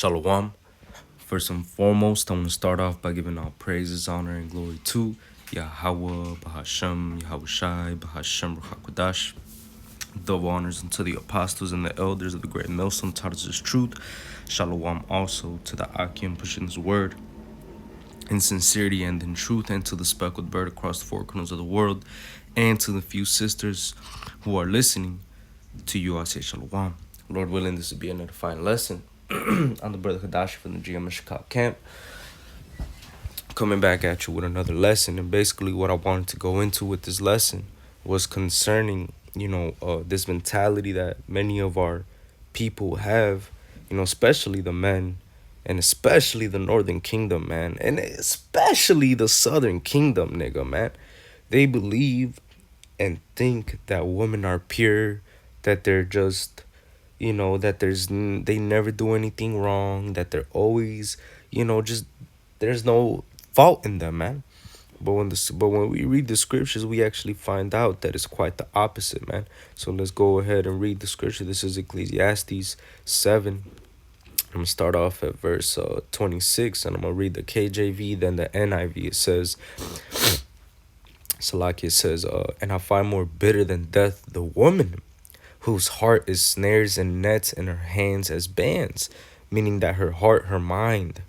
Shalom. First and foremost, I'm going to start off by giving all praises, honor, and glory to Yahweh, Bahashem, Yahushai, Bahashem, Ruchakwadash. Double honors unto the apostles and the elders of the great millstone taught us this truth. Shalom also to the Akim pushing his word in sincerity and in truth, and to the speckled bird across the four corners of the world, and to the few sisters who are listening. To you, I say Shalom. Lord willing, this will be an edifying lesson on the brother Hadash from the GM Chicago camp. Coming back at you with another lesson, and basically what I wanted to go into with this lesson was concerning, this mentality that many of our people have, especially the men, and especially the Northern Kingdom, man, and especially the Southern Kingdom, nigga, man. They believe and think that women are pure, that they're just, that they never do anything wrong, that they're always, just there's no fault in them, man. But when we read the scriptures, we actually find out that it's quite the opposite, man. So let's go ahead and read the scripture. This is Ecclesiastes 7. I'm gonna start off at verse 26, and I'm gonna read the KJV, then the NIV. It says, Salaki, says, and I find more bitter than death the woman whose heart is snares and nets and her hands as bands, meaning that her heart, her mind,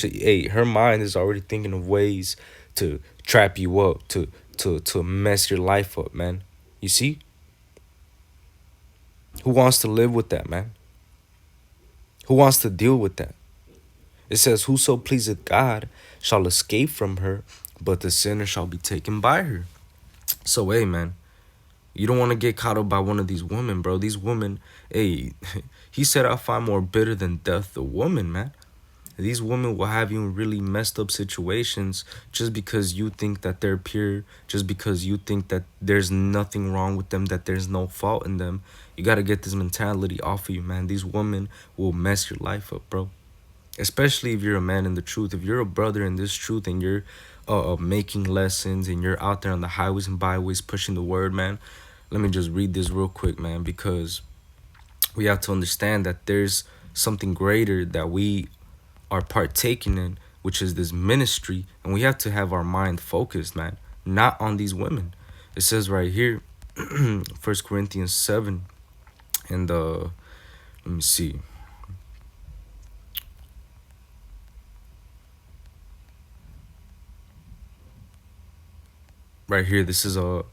her mind is already thinking of ways to trap you up, to mess your life up, man. You see? Who wants to live with that, man? Who wants to deal with that? It says, whoso pleaseth God shall escape from her, but the sinner shall be taken by her. So, hey, man, you don't want to get caught up by one of these women, bro. These women, hey, he said, I find more bitter than death the woman, man. These women will have you in really messed up situations just because you think that they're pure, just because you think that there's nothing wrong with them, that there's no fault in them. You got to get this mentality off of you, man. These women will mess your life up, bro. Especially if you're a man in the truth. If you're a brother in this truth and you're making lessons and you're out there on the highways and byways pushing the word, man. Let me just read this real quick, man, because we have to understand that there's something greater that we are partaking in, which is this ministry, and we have to have our mind focused, man, not on these women. It says right here, 1 Corinthians 7, and let me see. Right here, this is 1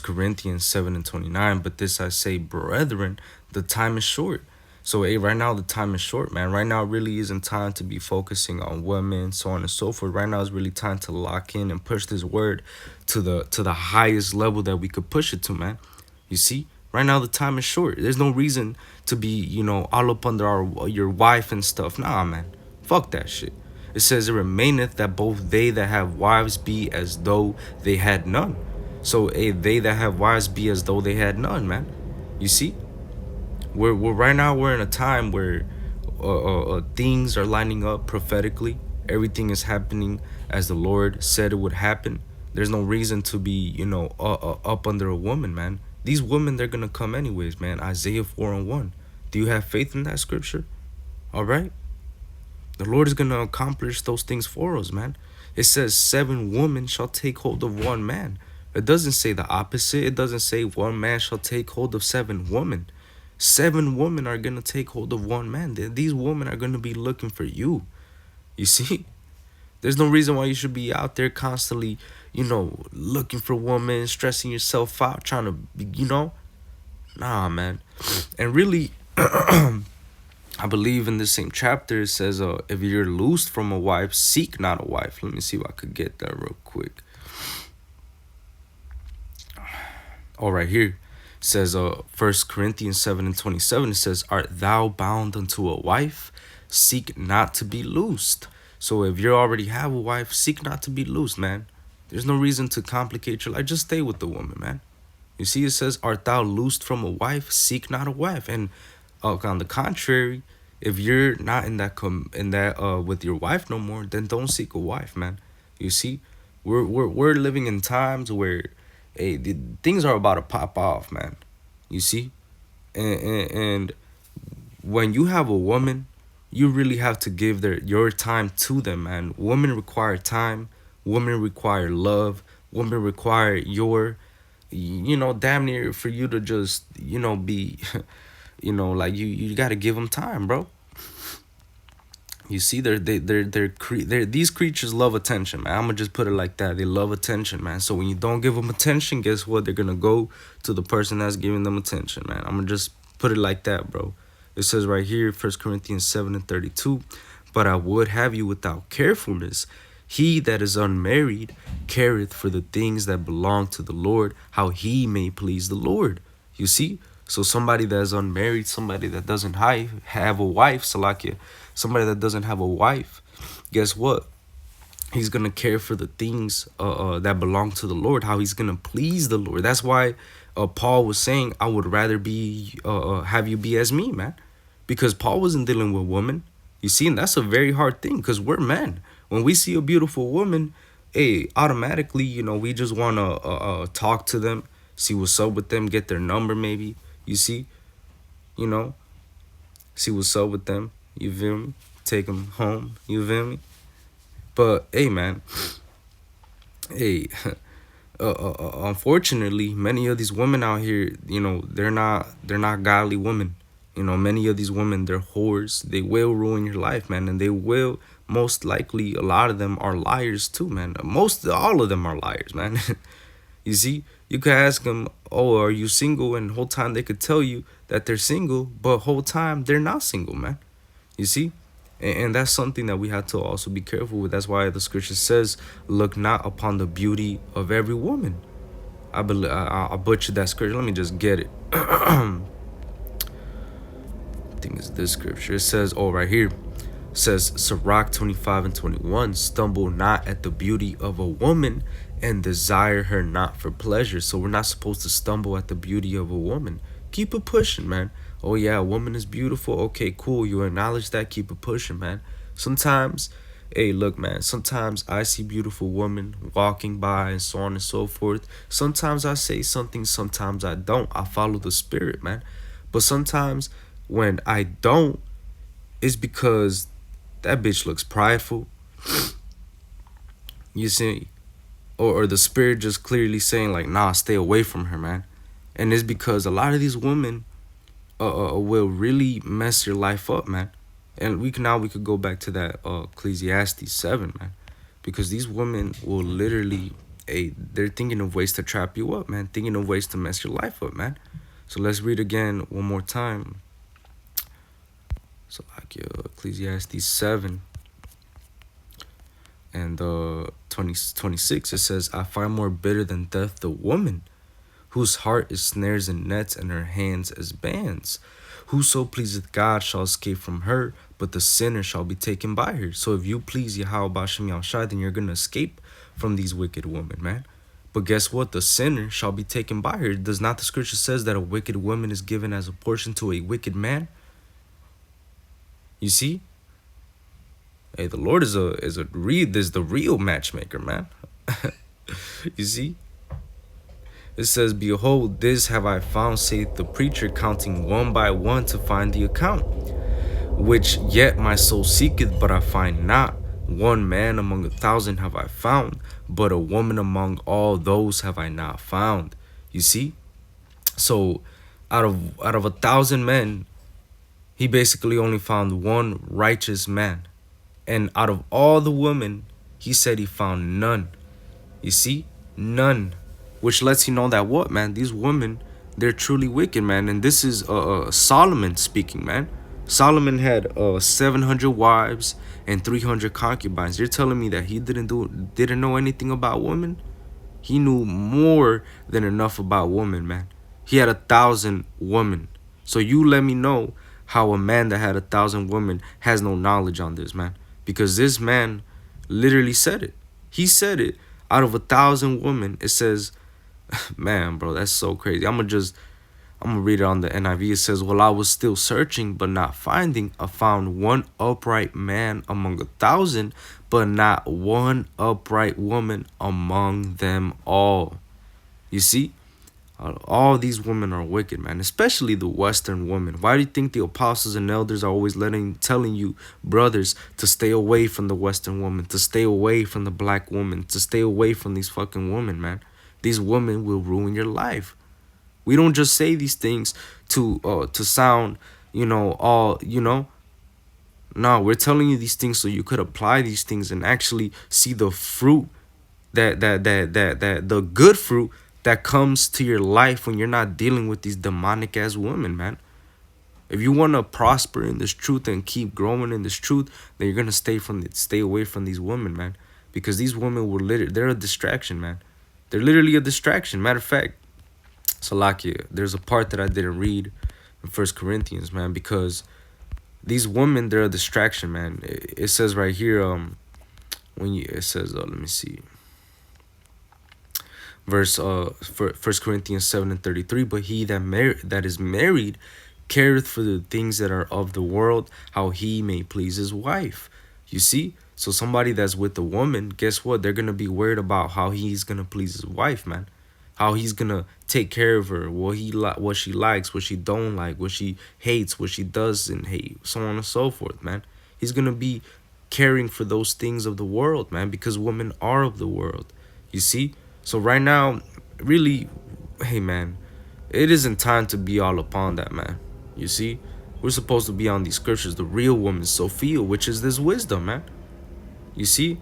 Corinthians 7 and 29. But this I say, brethren, the time is short. So, hey, right now the time is short, man. Right now really isn't time to be focusing on women, so on and so forth. Right now is really time to lock in and push this word to the highest level that we could push it to, man. You see? Right now the time is short. There's no reason to be, all up under your wife and stuff. Nah, man. Fuck that shit. It says, it remaineth that both they that have wives be as though they had none. So, hey, they that have wives be as though they had none, man. You see? We're right now we're in a time where things are lining up prophetically. Everything is happening as the Lord said it would happen. There's no reason to be, up under a woman, man. These women, they're gonna come anyways, man. Isaiah 4 and 1. Do you have faith in that scripture? All right. The Lord is going to accomplish those things for us, man. It says 7 women shall take hold of one man. It doesn't say the opposite. It doesn't say one man shall take hold of 7 women. 7 women are going to take hold of one man. These women are going to be looking for you. You see? There's no reason why you should be out there constantly, looking for women, stressing yourself out, trying to be, Nah, man. And really... I believe in the same chapter it says, if you're loosed from a wife, seek not a wife. Let me see if I could get that real quick. Oh, right here. It says, 1 Corinthians 7 and 27, it says, art thou bound unto a wife? Seek not to be loosed. So if you already have a wife, seek not to be loosed, man. There's no reason to complicate your life. Just stay with the woman, man. You see, it says, art thou loosed from a wife? Seek not a wife. And on the contrary, if you're not in that with your wife no more, then don't seek a wife, man. You see, we're living in times where, hey, things are about to pop off, man. You see, and when you have a woman, you really have to give your time to them, man. Women require time. Women require love. Women require your, damn near for you to just, be, like you got to give them time, bro. You see, they're these creatures love attention, man. I'm gonna just put it like that. They love attention, man. So when you don't give them attention, guess what? They're gonna go to the person that's giving them attention, man. I'm gonna just put it like that, bro. It says right here, 1 Corinthians 7:32. But I would have you without carefulness. He that is unmarried careth for the things that belong to the Lord, how he may please the Lord. You see? So somebody that's unmarried, somebody that doesn't have a wife, Salakia, somebody that doesn't have a wife, guess what? He's gonna care for the things that belong to the Lord, how he's gonna please the Lord. That's why Paul was saying, I would rather be have you be as me, man, because Paul wasn't dealing with women. You see, and that's a very hard thing because we're men. When we see a beautiful woman, hey, automatically, we just wanna talk to them, see what's up with them, get their number, maybe. You see, you know, see what's up with them. You feel me? Take them home. You feel me? But hey, man, hey, unfortunately, many of these women out here, they're not godly women. Many of these women, they're whores. They will ruin your life, man, and they will most likely. A lot of them are liars too, man. All of them are liars, man. You see, you could ask them, "Oh, are you single?" And whole time they could tell you that they're single, but whole time they're not single, man. You see, and that's something that we have to also be careful with. That's why the scripture says, "Look not upon the beauty of every woman." I believe I butchered that scripture. Let me just get it. I think it's this scripture. It says, oh, right here. It says, Sirach 25:21, stumble not at the beauty of a woman and desire her not for pleasure. So we're not supposed to stumble at the beauty of a woman. Keep it pushing, man. Oh yeah, a woman is beautiful. Okay, cool. You acknowledge that. Keep it pushing, man. Sometimes, hey, look, man. Sometimes I see beautiful women walking by and so on and so forth. Sometimes I say something. Sometimes I don't. I follow the spirit, man. But sometimes when I don't, it's because that bitch looks prideful. You see, or the spirit just clearly saying like, nah, stay away from her, man. And it's because a lot of these women will really mess your life up, man. And we could go back to that Ecclesiastes 7, man, because these women will literally, they're thinking of ways to trap you up, man, thinking of ways to mess your life up, man. So let's read again one more time. So like Ecclesiastes 7 and 26, it says, I find more bitter than death the woman, whose heart is snares and nets, and her hands as bands. Whoso pleaseth God shall escape from her, but the sinner shall be taken by her. So if you please Yahweh Bashem Yahushai, then you're going to escape from these wicked women, man. But guess what? The sinner shall be taken by her. Does not the scripture says that a wicked woman is given as a portion to a wicked man? You see? Hey, the Lord is the real matchmaker, man. You see? It says, behold, this have I found, saith the preacher, counting one by one to find the account, which yet my soul seeketh, but I find not. One man among 1,000 have I found, but a woman among all those have I not found. You see? So out of 1,000 men, he basically only found one righteous man. And out of all the women, he said he found none. You see? None. Which lets you know that what, man? These women, they're truly wicked, man. And this is Solomon speaking, man. Solomon had 700 wives and 300 concubines. You're telling me that he didn't know anything about women? He knew more than enough about women, man. He had 1,000 women. So you let me know how a man that had 1,000 women has no knowledge on this, man. Because this man literally said it. He said it. Out of 1,000 women, it says, man, bro, that's so crazy. I'm gonna read it on the NIV. It says, while I was still searching but not finding, I found one upright man among 1,000, but not one upright woman among them all. You see? All these women are wicked, man, especially the Western women. Why do you think the apostles and elders are always telling you, brothers, to stay away from the Western woman, to stay away from the black woman, to stay away from these fucking women, man? These women will ruin your life. We don't just say these things to sound, all, No, we're telling you these things so you could apply these things and actually see the fruit that the good fruit that comes to your life when you're not dealing with these demonic ass women, man. If you want to prosper in this truth and keep growing in this truth, then you're gonna stay away from these women, man, because these women they're a distraction, man. They're literally a distraction. Matter of fact, Salakia, there's a part that I didn't read in First Corinthians, man, because these women, they're a distraction, man. It says right here, it says, let me see, verse for First Corinthians 7:33. But he that is married careth for the things that are of the world, how he may please his wife. You see, so somebody that's with a woman, guess what? They're gonna be worried about how he's gonna please his wife, man. How he's gonna take care of her, what she likes, what she don't like, what she hates, what she doesn't hate, so on and so forth, man. He's gonna be caring for those things of the world, man, because women are of the world. You see? So right now, really, hey man, it isn't time to be all upon that, man. You see? We're supposed to be on these scriptures, the real woman, Sophia, which is this wisdom, man. You see?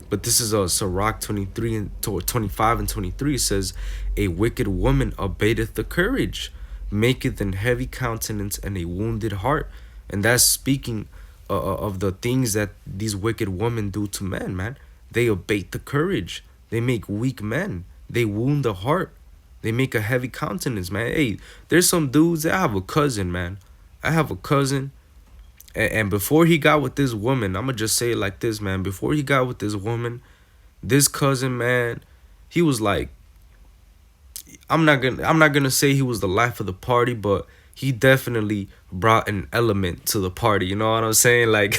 But this is a Sirach 23 and 25 and 23. It says, a wicked woman abateth the courage, maketh an heavy countenance and a wounded heart. And that's speaking of the things that these wicked women do to men, man. They abate the courage. They make weak men. They wound the heart. They make a heavy countenance, man. Hey, there's some dudes. I have a cousin, man. I have a cousin. And before he got with this woman, I'm going to just say it like this, man. Before he got with this woman, this cousin, man, he was like, I'm not gonna say he was the life of the party, but he definitely brought an element to the party. You know what I'm saying? Like,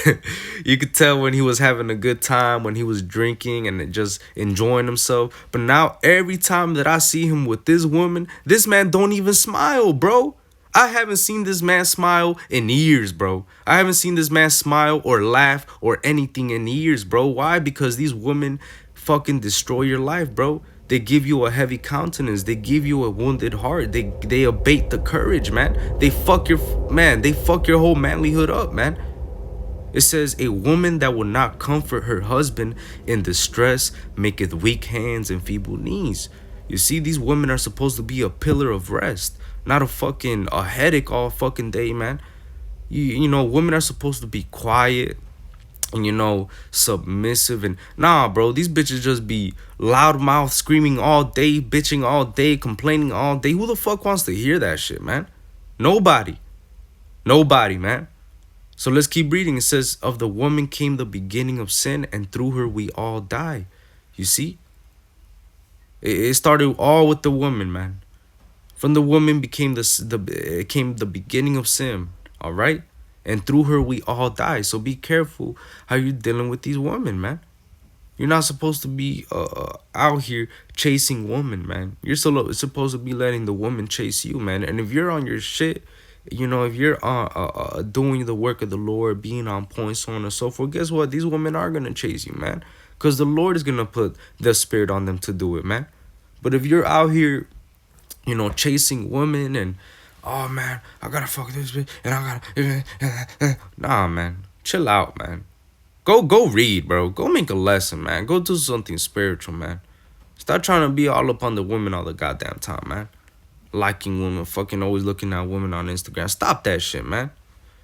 you could tell when he was having a good time, when he was drinking and just enjoying himself. But now every time that I see him with this woman, this man don't even smile, bro. I haven't seen this man smile in years, bro. I haven't seen this man smile or laugh or anything in years, bro. Why? Because these women fucking destroy your life, bro. They give you a heavy countenance. They give you a wounded heart. They abate the courage, man. They fuck your whole manlyhood up, man. It says, a woman that will not comfort her husband in distress maketh weak hands and feeble knees. You see, these women are supposed to be a pillar of rest, not a headache all fucking day, man. You know, women are supposed to be quiet and, submissive. And nah, bro, these bitches just be loudmouth, screaming all day, bitching all day, complaining all day. Who the fuck wants to hear that shit, man? Nobody, man. So let's keep reading. It says, of the woman came the beginning of sin, and through her we all die. You see, it started all with the woman, man. From the woman it came the beginning of sin. All right. And through her, we all die. So be careful how you're dealing with these women, man. You're not supposed to be out here chasing women, man. You're supposed to be letting the woman chase you, man. And if you're on your shit, if you're doing the work of the Lord, being on point, so on and so forth, guess what? These women are going to chase you, man. Because the Lord is going to put the spirit on them to do it, man. But if you're out here, chasing women and, oh man, I gotta fuck this bitch and I gotta nah, man, chill out, man. Go read, bro. Go make a lesson, man. Go do something spiritual, man. Stop trying to be all up on the women all the goddamn time, man. Liking women, fucking always looking at women on Instagram. Stop that shit, man.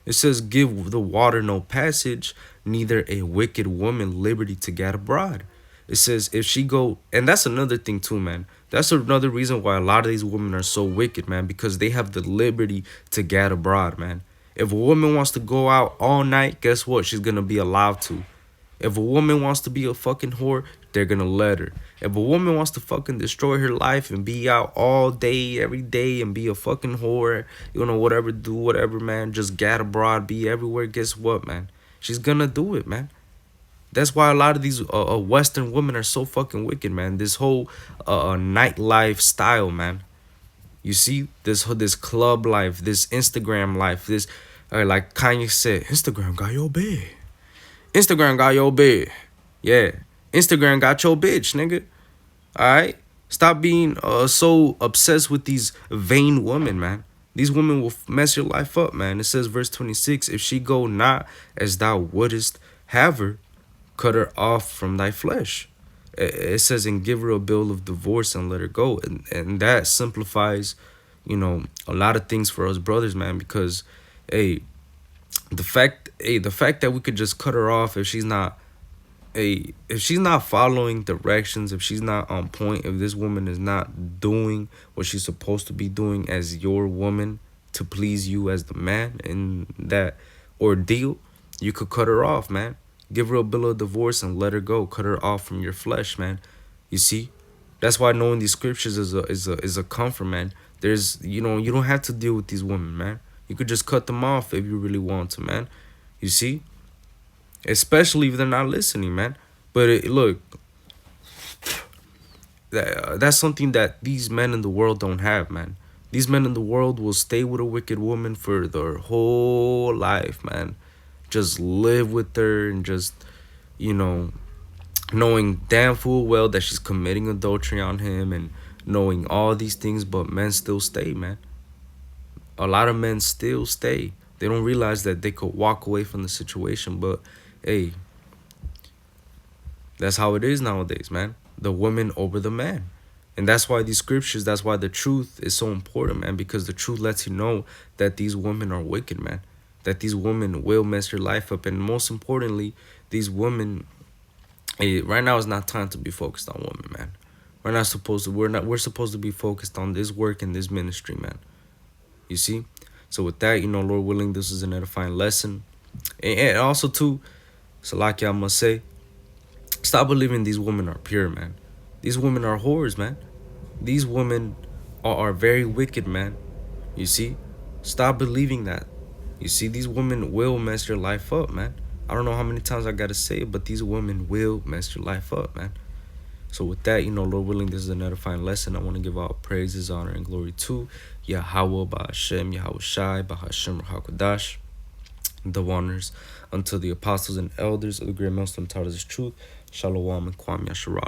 It says, give the water no passage, neither a wicked woman liberty to get abroad. It says, if she go, and that's another thing too, man. That's another reason why a lot of these women are so wicked, man, because they have the liberty to get abroad, man. If a woman wants to go out all night, guess what? She's going to be allowed to. If a woman wants to be a fucking whore, they're going to let her. If a woman wants to fucking destroy her life and be out all day, every day, and be a fucking whore, whatever, do whatever, man, just get abroad, be everywhere, guess what, man? She's going to do it, man. That's why a lot of these Western women are so fucking wicked, man. This whole nightlife style, man. You see this club life, this Instagram life, this like Kanye said, Instagram got your bed. Instagram got your bed. Yeah. Instagram got your bitch, nigga. Alright? Stop being so obsessed with these vain women, man. These women will mess your life up, man. It says verse 26, if she go not as thou wouldest have her, cut her off from thy flesh. It says, and give her a bill of divorce and let her go. And that simplifies, a lot of things for us brothers, man, because, hey, the fact that we could just cut her off if she's not following directions, if she's not on point, if this woman is not doing what she's supposed to be doing as your woman to please you as the man in that ordeal, you could cut her off, man. Give her a bill of divorce and let her go. Cut her off from your flesh, man. You see, that's why knowing these scriptures is a comfort, man. There's you don't have to deal with these women, man. You could just cut them off if you really want to, man. You see, especially if they're not listening, man. But look, that's something that these men in the world don't have, man. These men in the world will stay with a wicked woman for their whole life, man. Just live with her and just, you know, knowing damn full well that she's committing adultery on him and knowing all these things, but men still stay, man. A lot of men still stay. They don't realize that they could walk away from the situation, but hey, that's how it is nowadays, man. The woman over the man. And that's why these scriptures, that's why the truth is so important, man, because the truth lets you know that these women are wicked, man. That these women will mess your life up. And most importantly, these women, right now is not time to be focused on women, man. We're supposed to be focused on this work and this ministry, man. You see? So with that, Lord willing, this is an edifying lesson. And also too, Salaki, I must say, stop believing these women are pure, man. These women are whores, man. These women are very wicked, man. You see? Stop believing that. You see, these women will mess your life up, man. I don't know how many times I gotta say it, but these women will mess your life up, man. So with that, Lord willing, this is an edifying lesson. I want to give all praises, honor, and glory to Yahweh, Ba'ashem, Yahweh Shai, Ba'ashem, Rahakadash, the honors unto the apostles and elders of the great Muslim taught us truth. Shalom and Kwam Yasharal.